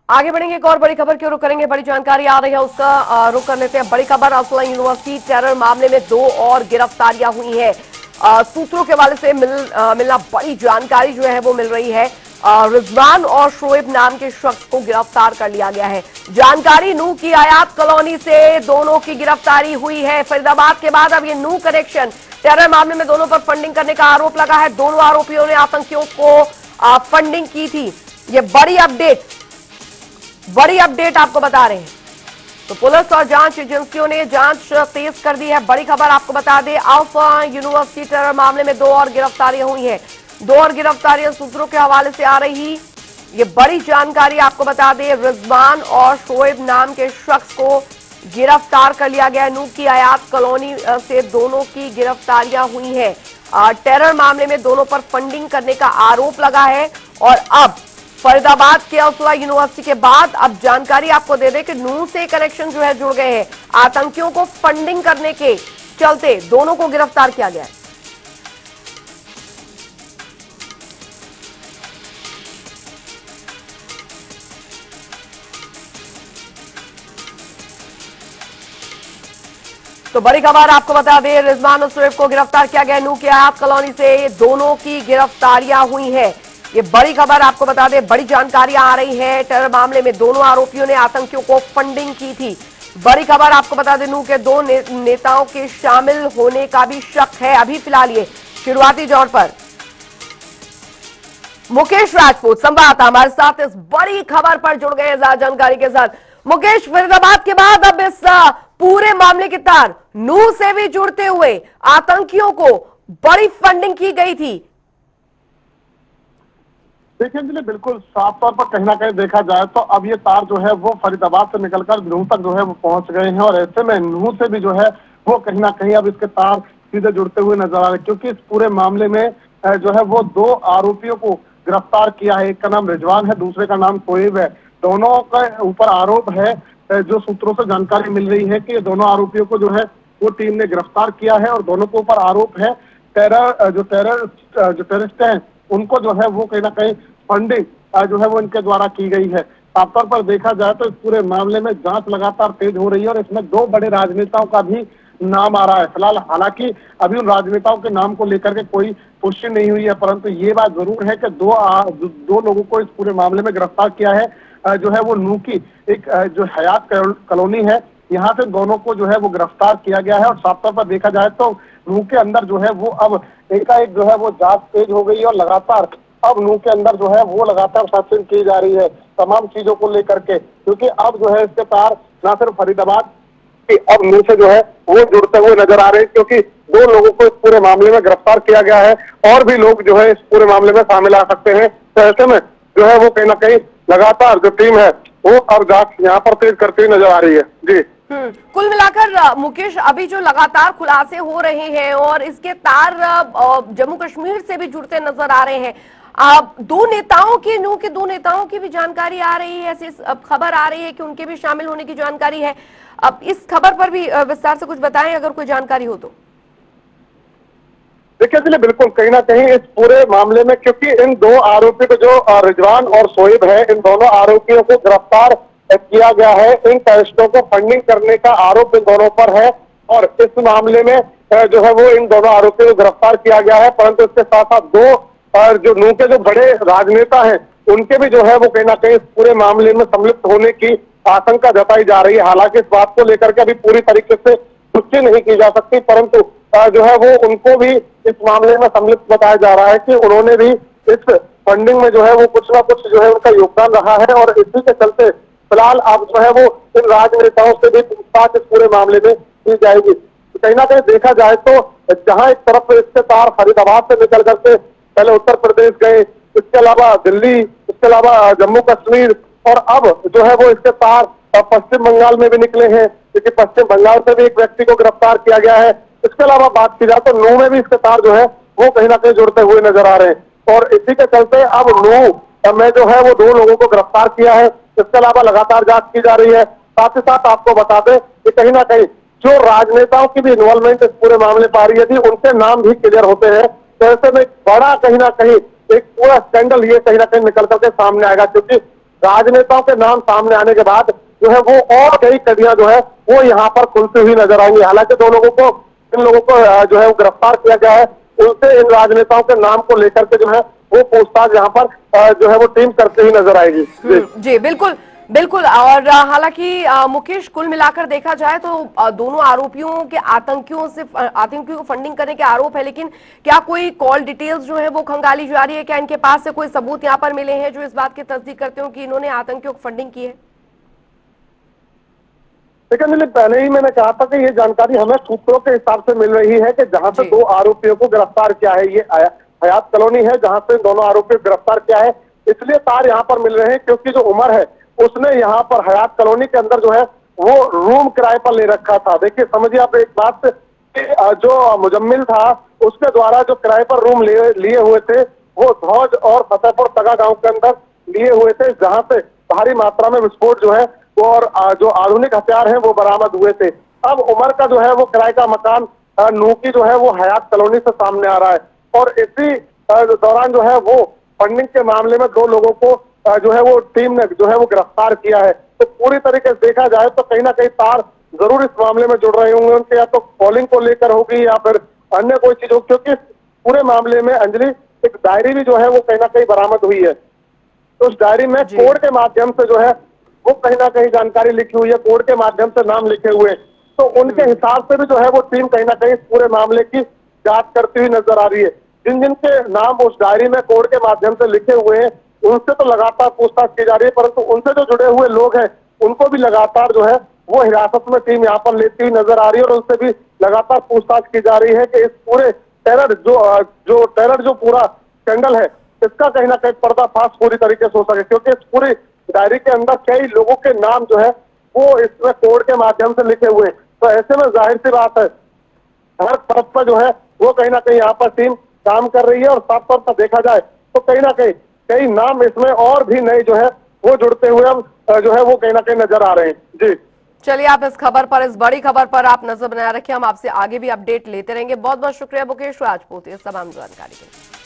आगे बढ़ेंगे, एक और बड़ी खबर की रुख करेंगे। बड़ी जानकारी आ रही है, उसका रुख कर लेते हैं। बड़ी खबर, असला यूनिवर्सिटी टेरर मामले में 2 और गिरफ्तारियां हुई हैं। सूत्रों के हवाले से मिलना बड़ी जानकारी जो है वो मिल रही है। रिजवान और शोएब नाम के शख्स को गिरफ्तार कर लिया गया है। जानकारी, नूह की आयात कॉलोनी से दोनों की गिरफ्तारी हुई है। फरीदाबाद के बाद अब ये नूह कनेक्शन, टेरर मामले में दोनों पर फंडिंग करने का आरोप लगा है। दोनों आरोपियों ने आतंकियों को फंडिंग की थी। ये बड़ी अपडेट आपको बता रहे हैं। तो पुलिस और जांच एजेंसियों ने जांच तेज कर दी है। बड़ी खबर आपको बता दें, अल्फा यूनिवर्सिटी टेरर मामले में 2 और गिरफ्तारियां हुई हैं। 2 और गिरफ्तारियां सूत्रों के हवाले से आ रही। ये बड़ी जानकारी आपको बता दें, रिजवान और शोएब नाम के शख्स को गिरफ्तार कर लिया गया। नूह की आयात कॉलोनी से दोनों की गिरफ्तारियां हुई हैं। टेरर मामले में दोनों पर फंडिंग करने का आरोप लगा है। और अब फरीदाबाद के असला यूनिवर्सिटी के बाद अब जानकारी आपको दे दें कि नूह से कनेक्शन जो है जुड़ गए हैं। आतंकियों को फंडिंग करने के चलते दोनों को गिरफ्तार किया गया है। तो बड़ी खबर आपको बता दें, रिजवान और शोएब को गिरफ्तार किया गया। नूह की आयात कॉलोनी से दोनों की गिरफ्तारियां हुई हैं। ये बड़ी खबर आपको बता दें, बड़ी जानकारियां आ रही हैं। टेरर मामले में दोनों आरोपियों ने आतंकियों को फंडिंग की थी। बड़ी खबर आपको बता दें, नूह के 2 नेताओं के शामिल होने का भी शक है। अभी फिलहाल ये शुरुआती दौर पर। मुकेश राजपूत संवाददाता हमारे साथ इस बड़ी खबर पर जुड़ गए हैं ज्यादा जानकारी के साथ। मुकेश, फरीदाबाद के बाद अब इस पूरे मामले की तार नूह से भी जुड़ते हुए आतंकियों को बड़ी फंडिंग की गई थी। देखिए अंजलि, बिल्कुल साफ तौर पर कहीं ना कहीं देखा जाए तो अब ये तार जो है वो फरीदाबाद से निकलकर नूह तक जो है वो पहुंच गए हैं। और ऐसे में नूह से भी जो है वो कहीं ना कहीं अब इसके तार सीधे जुड़ते हुए नजर आ रहे हैं, क्योंकि इस पूरे मामले में जो है वो 2 आरोपियों को गिरफ्तार किया है। एक का नाम रिजवान है, दूसरे का नाम शोएब है। दोनों के ऊपर आरोप है। जो सूत्रों से जानकारी मिल रही है कि ये दोनों आरोपियों को जो है वो टीम ने गिरफ्तार किया है। और दोनों के ऊपर आरोप है जो टेररिस्ट हैं उनको जो है वो कहीं ना कहीं फंडिंग जो है वो इनके द्वारा की गई है। साफ तौर पर देखा जाए तो इस पूरे मामले में जांच लगातार तेज हो रही है और इसमें 2 बड़े राजनेताओं का भी नाम आ रहा है। फिलहाल हालांकि अभी उन राजनेताओं के नाम को लेकर के कोई पुष्टि नहीं हुई है, परंतु ये बात जरूर है कि दो लोगों को इस पूरे मामले में गिरफ्तार किया है। जो है वो नूह की एक जो हयात कॉलोनी है, यहाँ से दोनों को जो है वो गिरफ्तार किया गया है। और साफ तौर पर देखा जाए तो नूह के अंदर जो है वो अब एकाएक जो है वो जांच तेज हो गई है। और लगातार अब नूह के अंदर जो है वो लगातार सर्चिंग की जा रही है तमाम चीजों को लेकर के, क्योंकि अब जो है इसके तार न सिर्फ फरीदाबाद अब नूह से जो है वो जुड़ते हुए नजर आ रहे हैं, क्योंकि 2 लोगों को इस पूरे मामले में गिरफ्तार किया गया है। और भी लोग जो है इस पूरे मामले में शामिल आ सकते हैं। तो ऐसे में जो है वो कहीं ना कहीं लगातार जो टीम है वो अब जांच यहाँ पर तेज करती हुई नजर आ रही है। जी कुल मिलाकर मुकेश, अभी जो लगातार खुलासे हो रहे हैं और इसके तार जम्मू कश्मीर से भी जुड़ते नजर आ रहे हैं। 2 नेताओं की, नूह के 2 नेताओं की भी जानकारी आ रही है। ऐसी खबर आ रही है कि उनके भी शामिल होने की जानकारी है। अब इस खबर पर भी विस्तार से कुछ बताएं अगर कोई जानकारी हो तो। देखिए चलिए, बिल्कुल कहीं ना कहीं इस पूरे मामले में, क्योंकि इन 2 आरोपी को जो रिजवान और शोएब है, इन दोनों आरोपियों को गिरफ्तार किया गया है। इन टेररिस्टों को फंडिंग करने का आरोप इन दोनों पर है। और इस मामले में जो है वो इन दोनों आरोपियों को गिरफ्तार किया गया है। परंतु इसके साथ साथ 2 जो नूह के जो बड़े राजनेता हैं उनके भी जो है वो कहीं ना कहीं इस पूरे मामले में सम्मिलित होने की आशंका जताई जा रही है। हालांकि इस बात को लेकर के अभी पूरी तरीके से पुष्टि नहीं की जा सकती, परंतु जो है वो उनको भी इस मामले में सम्मिलित बताया जा रहा है कि उन्होंने भी इस फंडिंग में जो है वो कुछ ना कुछ जो है उनका योगदान रहा है। और इसी के चलते फिलहाल अब जो है वो इन राजनेताओं से भी पूछताछ इस पूरे मामले में की जाएगी। कहीं ना कहीं देखा जाए तो जहां एक तरफ इसके तार फरीदाबाद से निकल करके पहले उत्तर प्रदेश गए, इसके अलावा दिल्ली, इसके अलावा जम्मू कश्मीर, और अब जो है वो इसके तार पश्चिम बंगाल में भी निकले हैं, क्योंकि पश्चिम बंगाल से भी एक व्यक्ति को गिरफ्तार किया गया है। इसके अलावा बात की जाए तो नूह में भी इसके तार जो है वो कहीं ना कहीं जुड़ते हुए नजर आ रहे हैं। और इसी के चलते अब नूह में जो है वो 2 लोगों को गिरफ्तार किया है। इसके अलावा लगातार जांच की जा रही है। साथ ही साथ आपको बता दें कि कहीं ना कहीं जो राजनेताओं की भी इन्वॉल्वमेंट इस पूरे मामले पर आ रही थी, उनके नाम भी क्लियर होते हैं। तो ऐसे में बड़ा कहीं ना कहीं एक पूरा स्कैंडल ये कहीं ना कहीं निकल करके सामने आएगा, क्योंकि राजनेताओं के नाम सामने आने के बाद जो है वो और कई कड़ियां जो है वो यहाँ पर खुलती हुई नजर आएंगी। हालांकि इन लोगों को जो है वो गिरफ्तार किया गया है, उनसे इन राजनेताओं के नाम को लेकर के जो है वो पूछताछ यहाँ पर जो है वो टीम करती हुई नजर आएगी। जी बिल्कुल बिल्कुल। और हालांकि मुकेश, कुल मिलाकर देखा जाए तो दोनों आरोपियों के आतंकियों को फंडिंग करने के आरोप है, लेकिन क्या कोई कॉल डिटेल्स जो है वो खंगाली जा रही है? क्या इनके पास से कोई सबूत यहाँ पर मिले हैं जो इस बात की तस्दीक करते हो कि इन्होंने आतंकियों को फंडिंग की है? लेकिन मैंने पहले ही मैंने कहा था कि ये जानकारी हमें सूत्रों के हिसाब से मिल रही है कि जहां से दो आरोपियों को गिरफ्तार किया है, ये हयात कॉलोनी है जहां से दोनों आरोपियों को गिरफ्तार किया है। इसलिए तार यहाँ पर मिल रहे हैं क्योंकि जो उमर है उसने यहाँ पर हयात कॉलोनी के अंदर जो है वो रूम किराए पर ले रखा था। देखिए समझिए आप एक बात, जो मुजम्मिल था उसके द्वारा जो किराए पर रूम लिए हुए थे वो धौज और फतेहपुर तगा गांव के अंदर लिए हुए थे, जहां से भारी मात्रा में विस्फोट जो है और जो आधुनिक हथियार हैं वो बरामद हुए थे। अब उमर का जो है वो किराए का मकान नूकी जो है वो हयात कॉलोनी से सामने आ रहा है, और इसी दौरान जो है वो फंडिंग के मामले में दो लोगों को जो है वो टीम ने जो है वो गिरफ्तार किया है। तो पूरी तरीके से देखा जाए तो कहीं ना कहीं तार जरूर इस मामले में जुड़ रहे होंगे उनके, या तो कॉलिंग को लेकर होगी या फिर अन्य कोई चीज होगी, क्योंकि पूरे मामले में अंजलि एक डायरी भी जो है वो कहीं ना कहीं बरामद हुई है। तो उस डायरी में कोड के माध्यम से जो है वो कहीं ना कहीं जानकारी लिखी हुई है, कोड के माध्यम से नाम लिखे हुए, तो उनके हिसाब से भी जो है वो टीम कहीं ना कहीं पूरे मामले की जांच करती हुई नजर आ रही है। जिन जिन के नाम उस डायरी में कोड के माध्यम से लिखे हुए हैं उनसे तो लगातार पूछताछ की जा रही है, परंतु उनसे जो जुड़े हुए लोग हैं उनको भी लगातार जो है वो हिरासत में टीम यहाँ पर लेती हुई नजर आ रही है, और उनसे भी लगातार पूछताछ की जा रही है कि इस पूरे टेरर जो पूरा स्कैंडल है इसका कहीं ना कहीं पर्दाफाश पूरी तरीके से हो सके, क्योंकि इस पूरी डायरी के अंदर कई लोगों के नाम जो है वो इसमें कोड के माध्यम से लिखे हुए हैं। तो ऐसे में जाहिर सी बात है हर तरफ पर जो है वो कहीं ना कहीं यहाँ पर टीम काम कर रही है, और साफ तौर पर देखा जाए तो कहीं ना कहीं कई नाम इसमें और भी नए जो है वो जुड़ते हुए अब जो है वो कहीं ना कहीं नजर आ रहे हैं। जी चलिए, आप इस खबर पर, इस बड़ी खबर पर आप नजर बनाए रखें, हम आपसे आगे भी अपडेट लेते रहेंगे। बहुत बहुत शुक्रिया मुकेश राजपूत इस तमाम जानकारी के लिए।